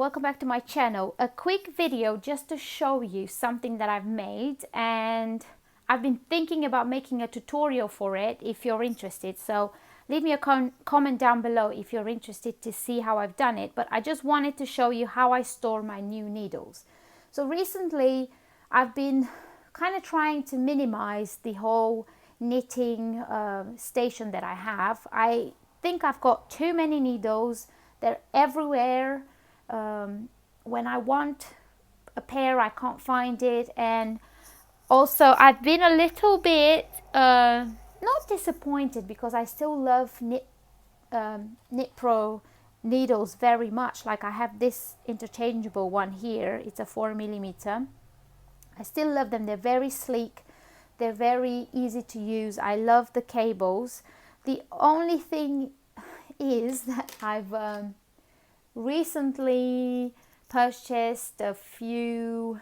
welcome back to my channel. A quick video just to show you something that I've made, and I've been thinking about making a tutorial for it if you're interested. So leave me a comment down below if you're interested to see how I've done it. But I just wanted to show you how I store my new needles. So recently I've been kind of trying to minimize the whole knitting station that I have. I think I've got too many needles. They're everywhere. When I want a pair, I can't find it. And also I've been a little bit not disappointed, because I still love Knitpro needles very much. Like I have this interchangeable one here, it's a 4mm. I still love them. They're very sleek, they're very easy to use. I love the cables. The only thing is that I've recently purchased a few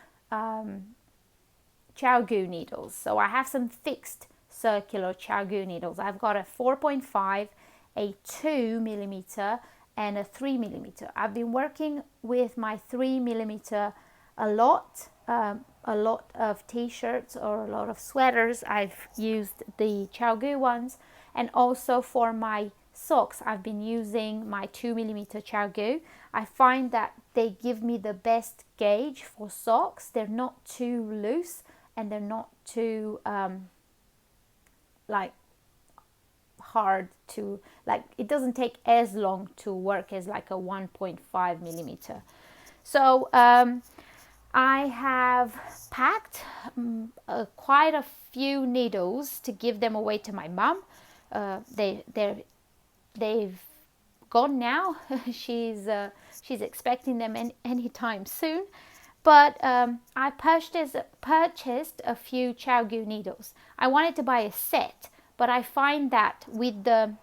Chiaogoo needles. So I have some fixed circular Chiaogoo needles. I've got a 4.5, a 2mm and a 3mm. I've been working with my 3mm a lot of t-shirts or a lot of sweaters. I've used the Chiaogoo ones, and also for my socks I've been using my 2mm Chiaogoo. I find that they give me the best gauge for socks. They're not too loose and they're not too like hard to, like, it doesn't take as long to work as like a 1.5mm. So I have packed quite a few needles to give them away to my mum. They've gone now. She's expecting them anytime soon. But I purchased a few Chiaogoo needles. I wanted to buy a set, but I find that with the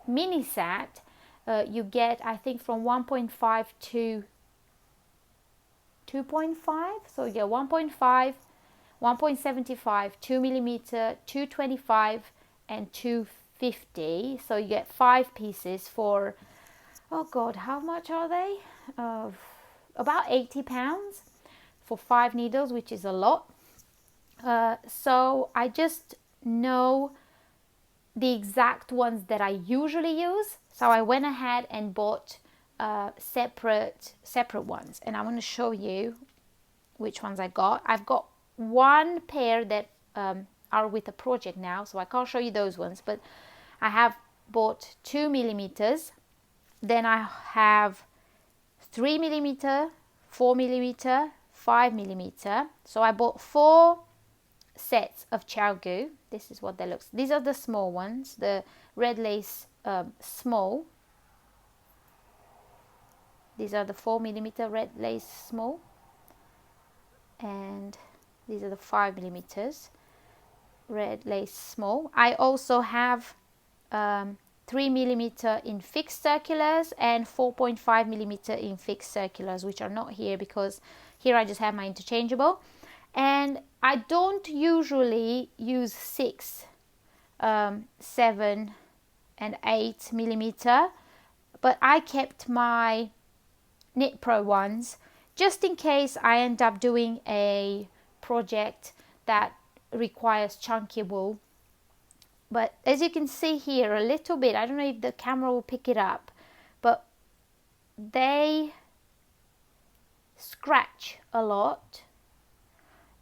mini set, you get, I think, from 1.5 to 2.5. So you get 1.5, 1.75, 2mm, 225 and 250. So you get 5 pieces for, oh god, how much are they? About £80 for 5 needles, which is a lot. So I just know the exact ones that I usually use. So I went ahead and bought separate ones, and I want to show you which ones I got. I've got one pair that are with a project now, so I can't show you those ones, but I have bought 2mm. Then I have 3mm, 4mm, 5mm. So I bought 4 sets of Chiaogoo. This is what they look. These are the small ones, the red lace small. These are the 4mm red lace small, and these are the 5mm red lace small. I also have 3mm in fixed circulars and 4.5mm in fixed circulars, which are not here because here I just have my interchangeable. And I don't usually use 6, 7 and 8mm, but I kept my Knitpro ones just in case I end up doing a project that requires chunky wool. But as you can see here a little bit, I don't know if the camera will pick it up, but they scratch a lot,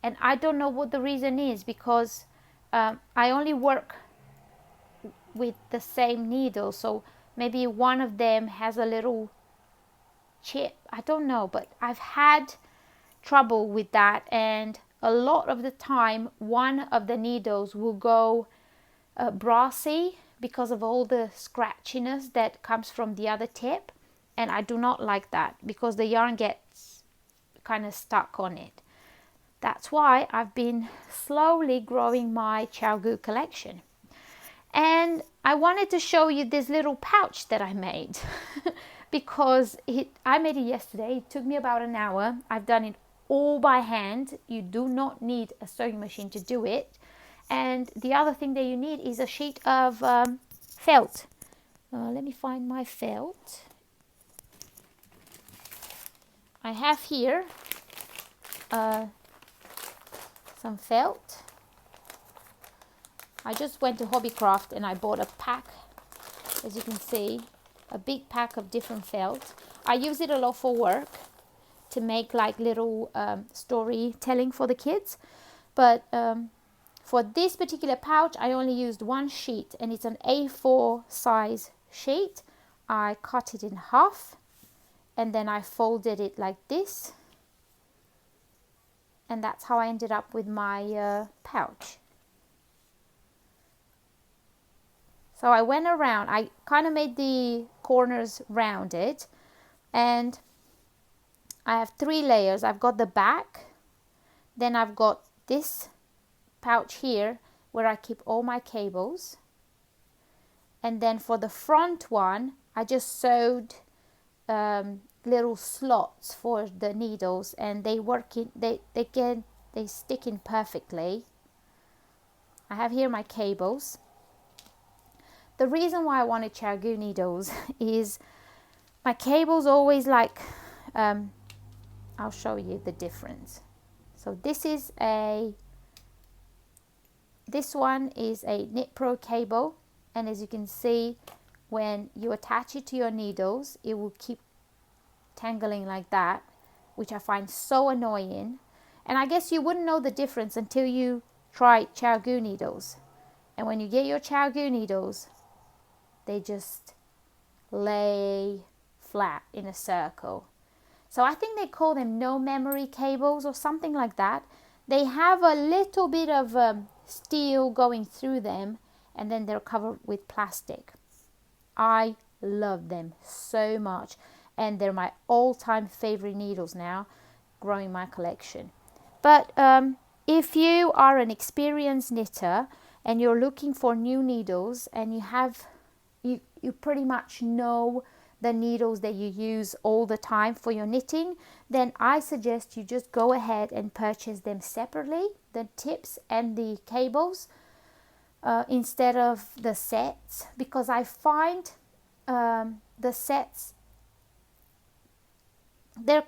and I don't know what the reason is, because I only work with the same needle, so maybe one of them has a little chip, I don't know, but I've had trouble with that, and a lot of the time one of the needles will go brassy because of all the scratchiness that comes from the other tip, and I do not like that because the yarn gets kind of stuck on it. That's why I've been slowly growing my Chiaogoo collection. And I wanted to show you this little pouch that I made because I made it yesterday. It took me about an hour. I've done it all by hand. You do not need a sewing machine to do it. And the other thing that you need is a sheet of felt. Let me find my felt. I have here some felt. I just went to Hobbycraft and I bought a pack, as you can see, a big pack of different felt. I use it a lot for work to make like little storytelling for the kids, but for this particular pouch I only used one sheet, and it's an A4 size sheet. I cut it in half and then I folded it like this, and that's how I ended up with my pouch. So I went around, I kind of made the corners rounded, and I have 3 layers. I've got the back, then I've got this pouch here where I keep all my cables, and then for the front one I just sewed little slots for the needles, and they work in, they stick in perfectly. I have here my cables. The reason why I wanted Chiaogoo needles is my cables always like, I'll show you the difference. So this one is a Knitpro cable, and as you can see, when you attach it to your needles, it will keep tangling like that, which I find so annoying. And I guess you wouldn't know the difference until you try Chiaogoo needles. And when you get your Chiaogoo needles, they just lay flat in a circle. So I think they call them no memory cables or something like that. They have a little bit of steel going through them, and then they're covered with plastic. I love them so much, and they're my all-time favorite needles now, growing my collection. But if you are an experienced knitter and you're looking for new needles, and you pretty much know the needles that you use all the time for your knitting, then I suggest you just go ahead and purchase them separately, the tips and the cables, instead of the sets, because I find the sets, they're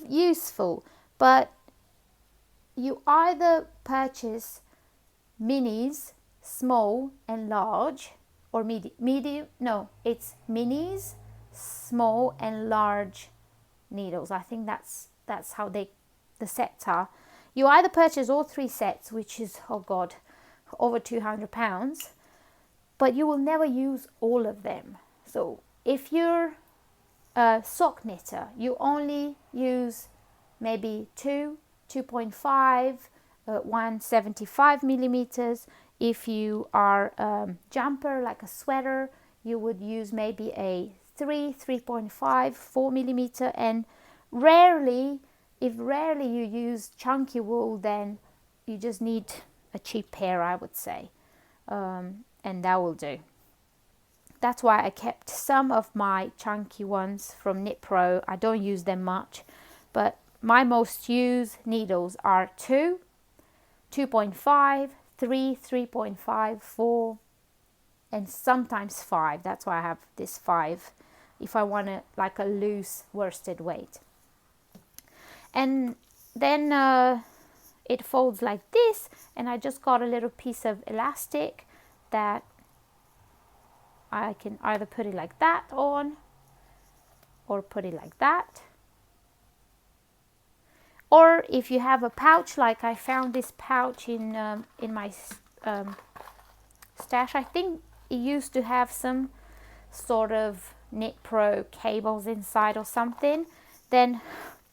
useful, but you either purchase minis, small and large, or medium, no, it's minis, small and large needles. I think that's how the sets are. You either purchase all 3 sets, which is, oh god, over £200, but you will never use all of them. So if you're a sock knitter, you only use maybe 2.5, 175 millimeters. If you are jumper, like a sweater, you would use maybe a 3.5, 4 millimeter, and rarely you use chunky wool, then you just need a cheap pair, I would say, and that will do. That's why I kept some of my chunky ones from Knitpro. I don't use them much, but my most used needles are 2, 2.5, 3, 3.5, 4, and sometimes 5. That's why I have this 5 if I want like a loose worsted weight. And then it folds like this, and I just got a little piece of elastic that I can either put it like that on or put it like that. Or if you have a pouch, like I found this pouch in my stash, I think it used to have some sort of Knitpro cables inside or something, then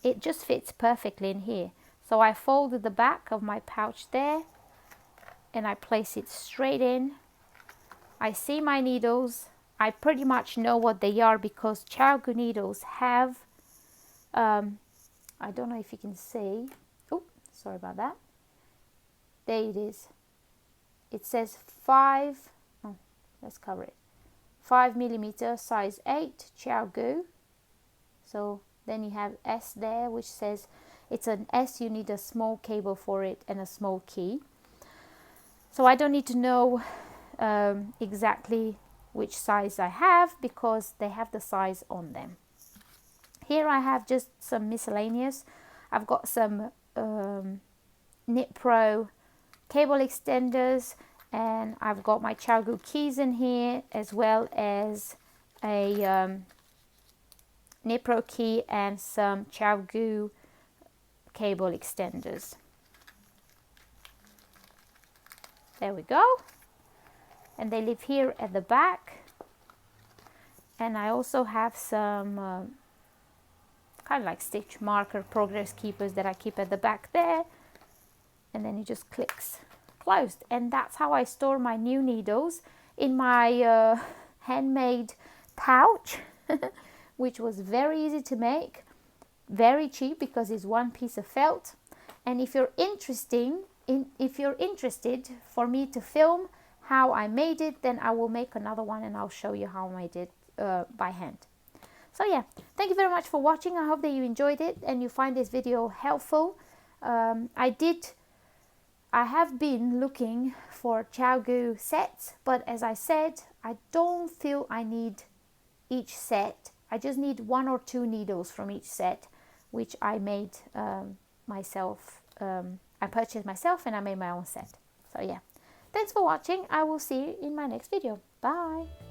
it just fits perfectly in here. So I folded the back of my pouch there, and I place it straight in. I see my needles. I pretty much know what they are because Chiaogoo needles have, I don't know if you can see. Oh, sorry about that. There it is. It says 5, oh, let's cover it. 5 millimeter, size 8, Chiaogoo. So then you have S there, which says it's an S, you need a small cable for it and a small key. So I don't need to know exactly which size I have because they have the size on them. Here I have just some miscellaneous. I've got some Knitpro cable extenders, and I've got my Chiaogoo keys in here, as well as a Knitpro key and some Chiaogoo cable extenders. There we go. And they live here at the back. And I also have some kind of like stitch marker progress keepers that I keep at the back there. And then it just clicks closed. And that's how I store my new needles in my handmade pouch, which was very easy to make, very cheap because it's one piece of felt. And if you're interested for me to film how I made it, then I will make another one and I'll show you how I made it by hand. So yeah, thank you very much for watching. I hope that you enjoyed it and you find this video helpful. I have been looking for Chiaogoo sets, but as I said, I don't feel I need each set. I just need 1 or 2 needles from each set, which I made myself. I purchased myself and I made my own set. So yeah, thanks for watching. I will see you in my next video. Bye.